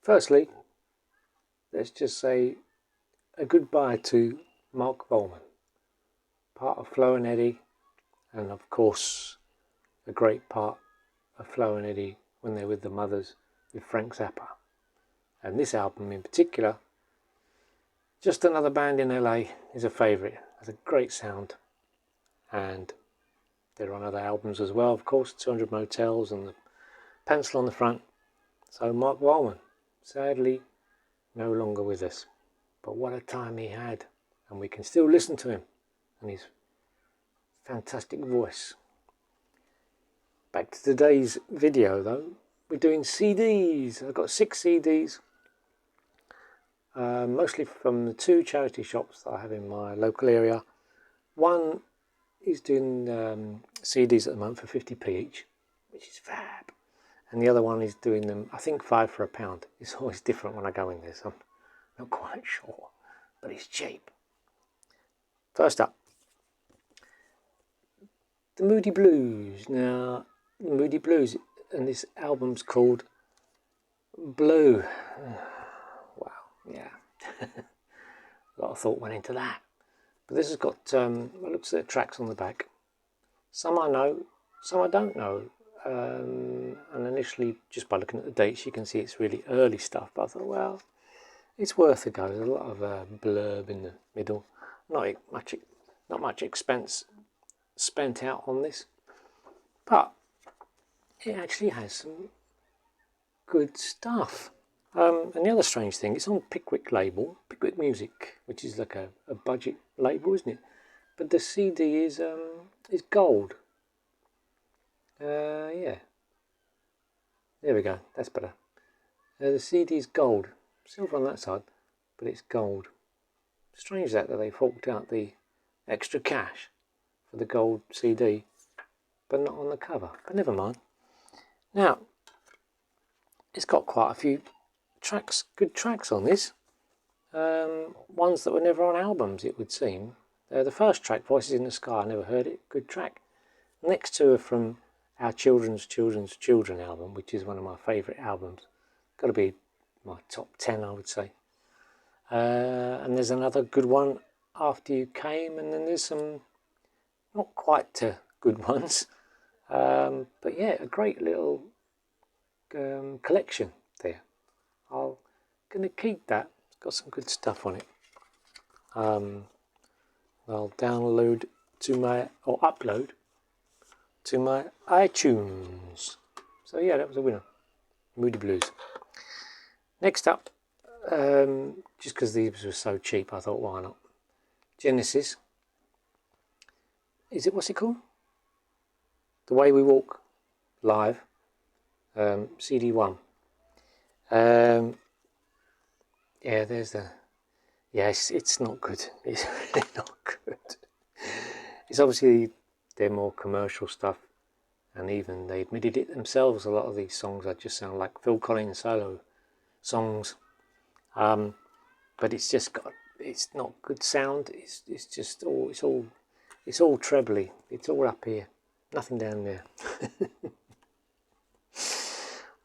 Firstly, let's just say a goodbye to Mark Bowman, part of Flo and Eddie, and of course a great part of Flo and Eddie when they're with the Mothers with Frank Zappa. And this album in particular, Just Another Band in LA, is a favourite. Has a great sound, and there are on other albums as well, of course, 200 Motels and the pencil on the front. So Mark Bowman, sadly no longer with us, but what a time he had, and we can still listen to him and his fantastic voice. Back to today's video though, we're doing CDs. I've got 6 CDs, mostly from the 2 charity shops that I have in my local area. One is doing CDs at the moment for 50p each, which is fab, and the other one is doing them, I think, 5 for £1. It's always different when I go in there, so I'm not quite sure, but it's cheap. First up, the Moody Blues. Now, the Moody Blues, and this album's called Blue. Wow, yeah. A lot of thought went into that. But this has got, it looks at the tracks on the back. Some I know, some I don't know. And initially, just by looking at the dates, you can see it's really early stuff. But I thought, well, it's worth a go. There's a lot of blurb in the middle. Not much expense spent out on this, but it actually has some good stuff. And the other strange thing, it's on Pickwick label, Pickwick Music, which is like a budget label, isn't it? But the CD is gold. Yeah. There we go, that's better. The CD is gold. Silver on that side, but it's gold. Strange that they forked out the extra cash for the gold CD, but not on the cover. But never mind. Now, it's got quite a few tracks, good tracks on this. Ones that were never on albums, it would seem. The first track, Voices in the Sky, I never heard it. Good track. The next 2 are from our Children's Children album, which is one of my favourite albums. Got to be my top 10, I would say. And there's another good one, After You Came, and then there's some not quite good ones. But yeah, a great little collection there. I'm going to keep that. It's got some good stuff on it. I'll download to my, or upload to my iTunes. So yeah, that was a winner. Moody Blues. Next up, just because these were so cheap, I thought, why not? Genesis. What's it called? The Way We Walk Live. CD1. Yeah, there's the... Yes, it's not good. It's really not good. It's obviously their more commercial stuff, and even they admitted it themselves. A lot of these songs just sound like Phil Collins solo songs, but it's just got, it's not good sound. It's just all, it's all trebly. It's all up here, nothing down there.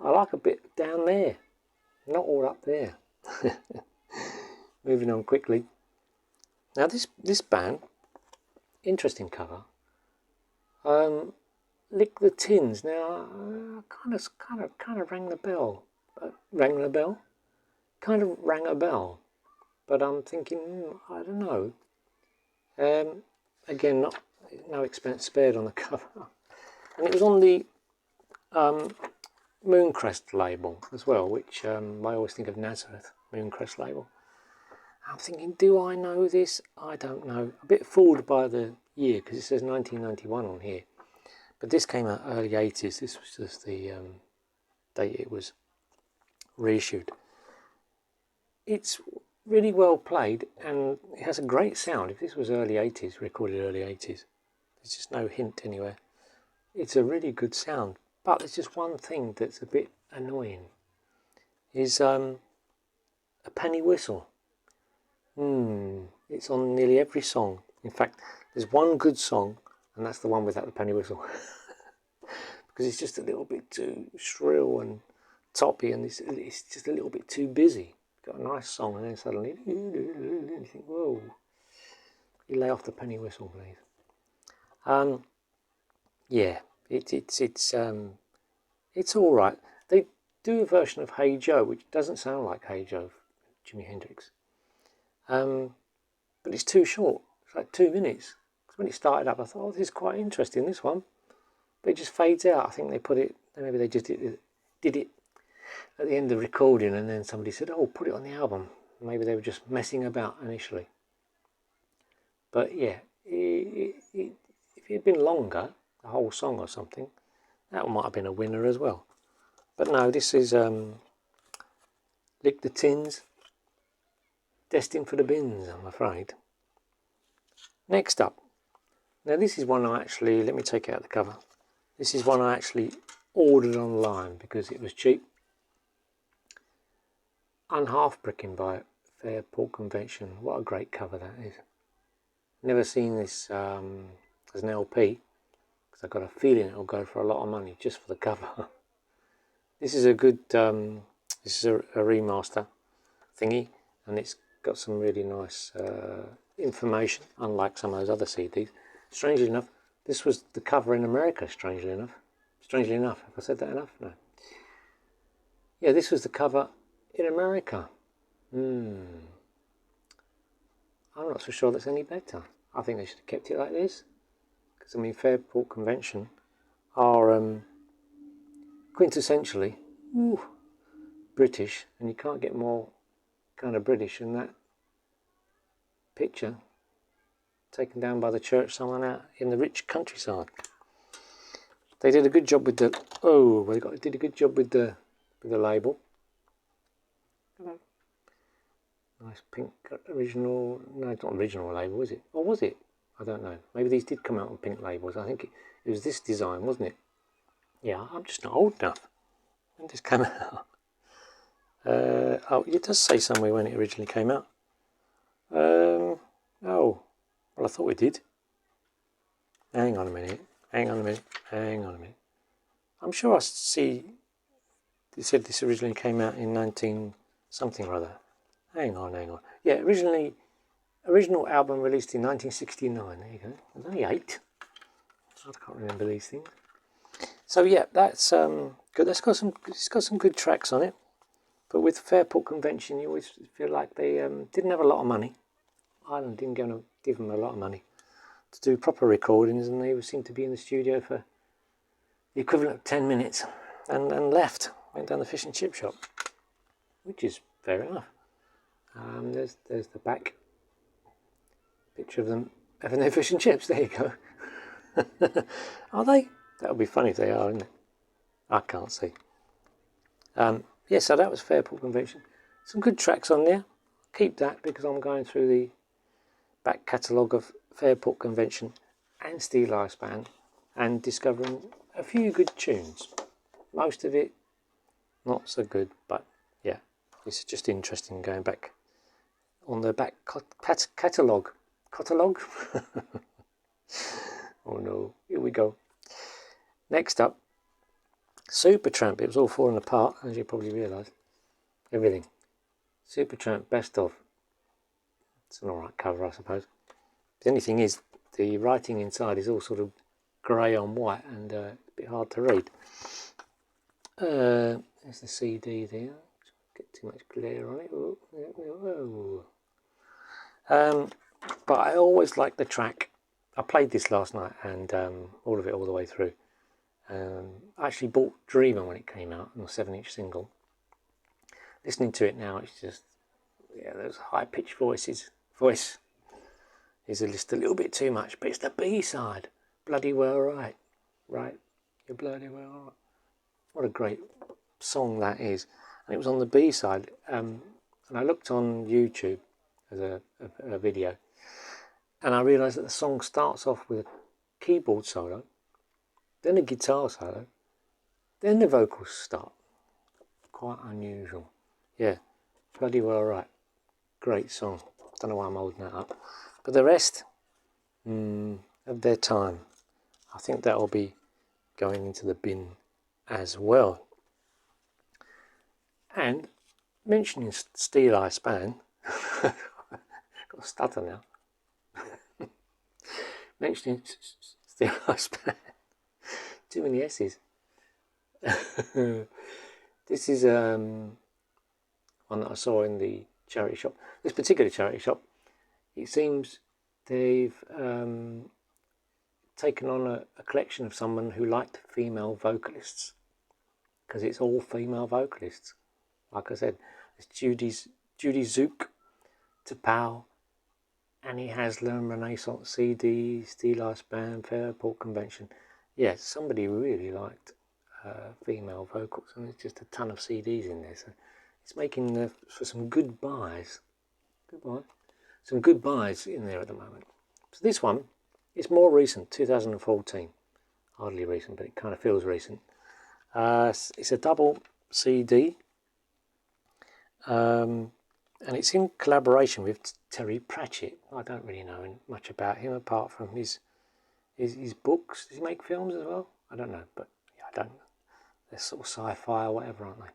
I like a bit down there, not all up there. Moving on quickly. Now this band, interesting cover. Lick the Tins. Now, kind of rang the bell. Rang the bell? Kind of rang a bell. But I'm thinking, I don't know. Again, no expense spared on the cover. And it was on the Mooncrest label as well, which I always think of Nazareth, Mooncrest label. I'm thinking, do I know this? I don't know. A bit fooled by the year, because it says 1991 on here. But this came out early 80s. This was just the date it was reissued. It's really well played, and it has a great sound. If this was early 80s, recorded early 80s, there's just no hint anywhere. It's a really good sound. But there's just one thing that's a bit annoying. Is a penny whistle. It's on nearly every song. In fact, there's one good song, and that's the one without the penny whistle. Because it's just a little bit too shrill and toppy, and it's just a little bit too busy. Got a nice song, and then suddenly you think, whoa. You lay off the penny whistle, please. Yeah, it's all right. They do a version of Hey Joe, which doesn't sound like Hey Joe, Jimi Hendrix. But it's too short. It's like 2 minutes. Because when it started up, I thought, oh, this is quite interesting, this one. But it just fades out. I think they put it, maybe they just did it at the end of recording, and then somebody said, oh, put it on the album. Maybe they were just messing about initially. But yeah, if it had been longer, the whole song or something, that might have been a winner as well. But no, this is Lick the Tins, Destined for the Bins, I'm afraid. Next up, now this is one I actually, let me take out the cover. This is one I actually ordered online because it was cheap. Unhalf Bricking by Fairport Convention. What a great cover that is. Never seen this as an LP, because I've got a feeling it'll go for a lot of money just for the cover. This is a good, this is a remaster thingy, and it's got some really nice information, unlike some of those other CDs. Strangely enough, this was the cover in America, strangely enough. Strangely enough, have I said that enough? No. Yeah, this was the cover in America. I'm not so sure that's any better. I think they should have kept it like this. Because, I mean, Fairport Convention are quintessentially British, and you can't get more kind of British than that picture taken down by the church somewhere out in the rich countryside. They did a good job with the did a good job with the label. Nice pink original. No, it's not original label, is it? Or was it? I don't know. Maybe these did come out on pink labels. I think it was this design, wasn't it? Yeah, I'm just not old enough. When did this come out? Oh, it does say somewhere when it originally came out. Oh, well, I thought we did. Hang on a minute. I'm sure I see. It said this originally came out in 19 something or other. Hang on. Yeah, original album released in 1969. There you go. There's only 8. I can't remember these things. So yeah, that's good. It's got some good tracks on it. But with Fairport Convention, you always feel like they didn't have a lot of money. Ireland didn't give them a lot of money to do proper recordings, and they seemed to be in the studio for the equivalent of 10 minutes and left. Went down the fish and chip shop, which is fair enough. There's the back picture of them having their fish and chips. There you go. Are they? That would be funny if they are, isn't it? I can't see. Yeah, so that was Fairport Convention. Some good tracks on there. Keep that because I'm going through the back catalogue of Fairport Convention and Steel Ice Band and discovering a few good tunes. Most of it not so good, but yeah, it's just interesting going back on the back catalogue. Catalogue? Oh no, here we go. Next up, Supertramp. It was all falling apart, as you probably realise. Everything. Supertramp Best Of. It's an alright cover, I suppose. The only thing is, the writing inside is all sort of grey on white and a bit hard to read. There's the CD there. Get too much glare on it. But I always like the track. I played this last night and all of it all the way through. I actually bought Dreamer when it came out on a 7-inch single. Listening to it now, it's just, yeah, those high-pitched voice is just a little bit too much, but it's the B-side. Bloody well right. Right, you're bloody well right. What a great song that is. And it was on the B-side. And I looked on YouTube as a video, and I realised that the song starts off with a keyboard solo, then a guitar solo, then the vocals start. Quite unusual. Yeah, bloody well right. Great song. Don't know why I'm holding that up. But the rest of their time, I think that will be going into the bin as well. And mentioning Steel Eye Span, got a stutter now. Mentioning Steel Eye Span, too many S's. This is one that I saw in the charity shop. This particular charity shop, it seems they've taken on a collection of someone who liked female vocalists, because it's all female vocalists. Like I said, it's Judy Zook, Tapao, Annie Haslam, Renaissance CD, Steel Ice Band, Fairport Convention. Yeah, somebody really liked female vocals, and there's just a ton of CDs in there. So it's making for some good buys. Some good buys in there at the moment. So this one is more recent, 2014. Hardly recent, but it kind of feels recent. It's a double CD. And it's in collaboration with Terry Pratchett. I don't really know much about him apart from his books. Does he make films as well? I don't know, but yeah, I don't know. They're sort of sci-fi or whatever, aren't they?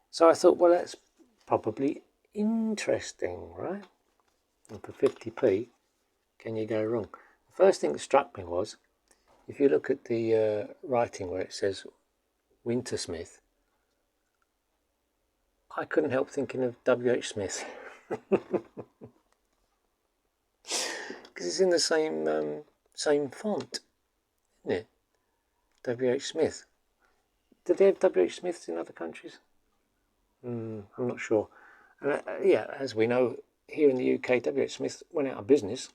So I thought, well, that's probably interesting, right? And for 50p, can you go wrong? The first thing that struck me was, if you look at the writing where it says Wintersmith, I couldn't help thinking of W.H. Smith. Because it's in the same font, isn't it? W.H. Smith. Did they have W.H. Smiths in other countries? I'm not sure. And yeah, as we know, here in the UK, W.H. Smith went out of business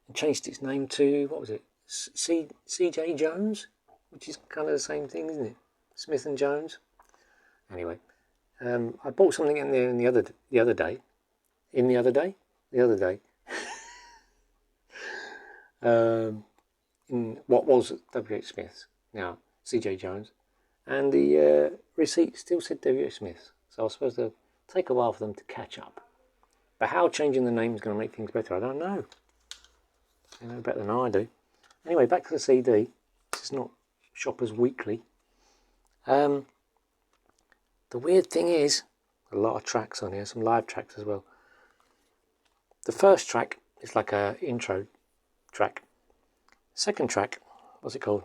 and changed its name to, what was it? C.J. Jones, which is kind of the same thing, isn't it? Smith and Jones. Anyway, I bought something in there the other day. In what was W.H. Smith's, now C.J. Jones, and the receipt still said W.H. Smith. So I was supposed to take a while for them to catch up. But how changing the name is going to make things better, I don't know. You know better than I do. Anyway, back to the CD. This is not Shoppers Weekly. The weird thing is, a lot of tracks on here, some live tracks as well. The first track is like a intro track. Second track, what's it called?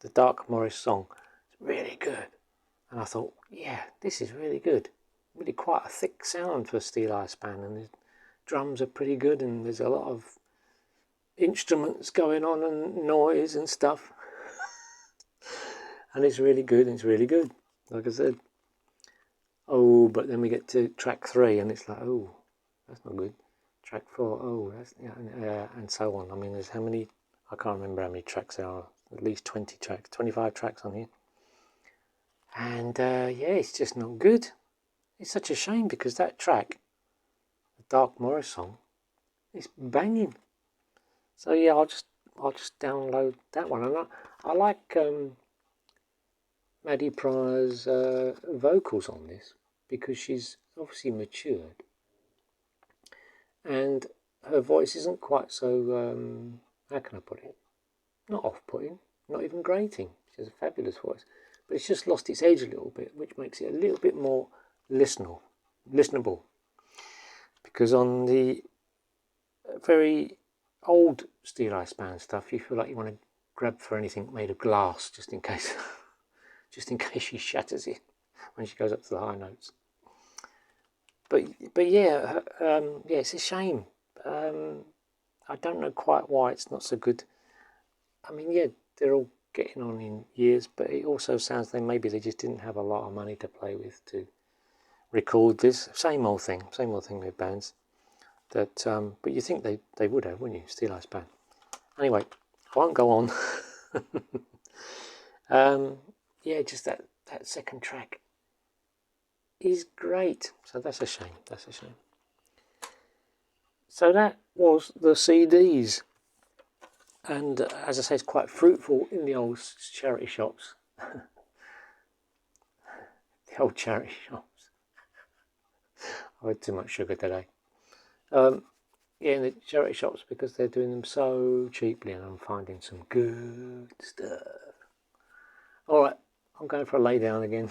The Dark Morris Song. It's really good. And I thought, yeah, this is really good. Really quite a thick sound for Steel Eye Span, and the drums are pretty good, and there's a lot of instruments going on and noise and stuff. And it's really good, like I said. Oh, but then we get to track 3 and it's like, oh, that's not good. Track 4, oh, that's, yeah, and so on. I mean, there's how many, I can't remember how many tracks there are, at least 20 tracks, 25 tracks on here. And yeah, it's just not good. It's such a shame, because that track, the Dark Morris Song, is banging. So yeah, I'll just download that one. And I like Maddie Pryor's vocals on this, because she's obviously matured, and her voice isn't quite so, how can I put it, not off-putting, not even grating. She has a fabulous voice, but it's just lost its edge a little bit, which makes it a little bit more listenable. Because on the very old Steel Eye Span stuff, you feel like you want to grab for anything made of glass, just in case she shatters it when she goes up to the high notes. But yeah, it's a shame. I don't know quite why it's not so good. I mean, yeah, they're all getting on in years, but it also sounds like maybe they just didn't have a lot of money to play with to record this. Same old thing with bands. That, but you think they would have, wouldn't you? Steel Eye Span. Anyway, I won't go on. Yeah, just that second track is great. So that's a shame. So that was the CDs. And as I say, it's quite fruitful in the old charity shops. The old charity shops. I had too much sugar today. Yeah, in the charity shops, because they're doing them so cheaply, and I'm finding some good stuff. Alright, I'm going for a lay down again.